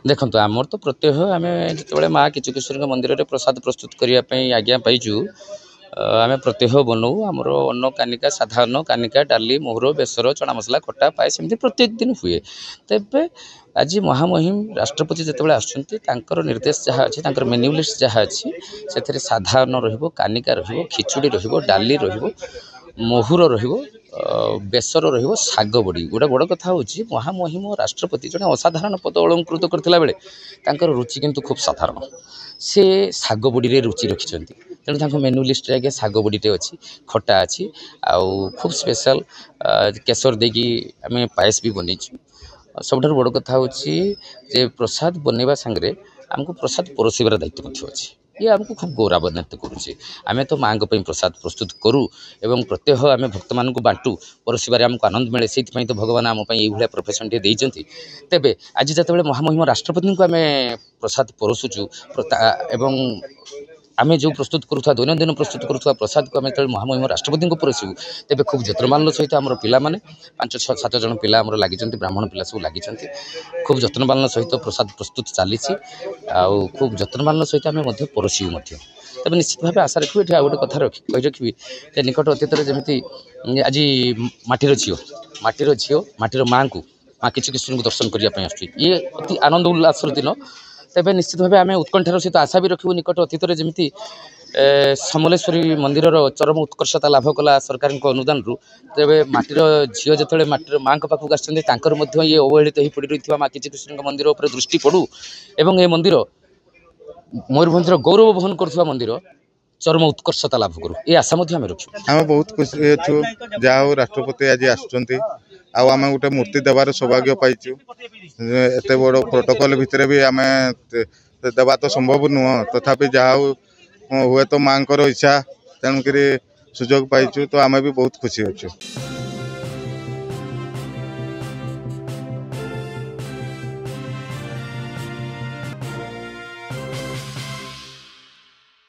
देखो आमर तो प्रत्यह आम जो माँ किचकेश्वरी मंदिर में प्रसाद प्रस्तुत करने आज्ञा पाइचु आम प्रत्यह बनाऊ आमर अन्न कानिका साधा अन्न कानिका डाली मोहर बेसर चना मसला खटा पाए सेमती प्रत्येक दिन हुए तेबे आज महामहिम राष्ट्रपति जितेबाला आसुँच निर्देश जहाँ अच्छे मेन्यू लिस्ट जहाँ अच्छी से साधा अन्न रनिका खिचुड़ी डाली मोहुर बेसर शाग बड़ी गोटे बड़ कथा हूँ महामहिम राष्ट्रपति जड़े असाधारण पद अलंकृत करथिला बेले रुचि किंतु खूब साधारण से शाग बड़ी रुचि रखिंट तेणु मेन्यू लिस्ट आगे शाग बड़ीटे अच्छी खटा अच्छी आउ खूब स्पेशल केसर देकी आम पायस भी बनईचु सबुठ बड़ कथा हूँ प्रसाद बनवा सांगे आमको प्रसाद परोसबार दायित्व अच्छी ये आमको खूब गौरवान्वित करुचे आम तो माँ प्रसाद प्रस्तुत करूँ एवं प्रत्यह आम भक्त मान बांटू परोसबार आमको आनंद मिले से तो भगवान आम ये प्रोफेशन टे देते तेबे आज जो महामहिम राष्ट्रपति को आम प्रसाद परोसुचु एवं आम जो प्रस्तुत करुवा दैनंदिन प्रस्तुत करुवा प्रसाद को आम जो महामहिम राष्ट्रपति को परोसू तेज खूब जत्नवान सहित आम पिला माने 5-6-7 जन पिला लगी ब्राह्मण पिला सब लगी खूब जत्नवान सहित प्रसाद प्रस्तुत चली खूब जत्नवान सहित आम परोसू तेज निश्चित भाव आशा रखी ये गोटे कथा कही रखी निकट अतीत जमी आज माटीर झील माटीर माँ को माँ किचकेश्वरी को दर्शन करने ये अति आनंद उल्लास दिन तेबे निश्चित भाव आम उत्कंठार सहित आशा भी रखू निकट अतीत जमी समलेश्वरी मंदिर चरम उत्कर्षता लाभ कला सरकार अनुदान तेरे माटीर झील जो माटीर माँ पाखक आसते ये अवहेलित हो पड़ रही माँ किचकेश्वरी मंदिर उपर दृष्टि पड़ू एवं ये मंदिर मयूरभंजर गौरव वहन कर मंदिर चरम उत्कर्षता लाभ करूँ ये आशा आम रखू आम बहुत खुशी अच्छु जहाँ राष्ट्रपति आज आसुँच आम गोटे मूर्ति देवार सौभाग्य पाइचु एत बड़ प्रोटोकॉल भितर भी आम देवा तो संभव नुह तथापि जहाँ हुए तो माँ इच्छा तेणुक सुजोग पाइचु तो आम भी बहुत खुशी अच्छु।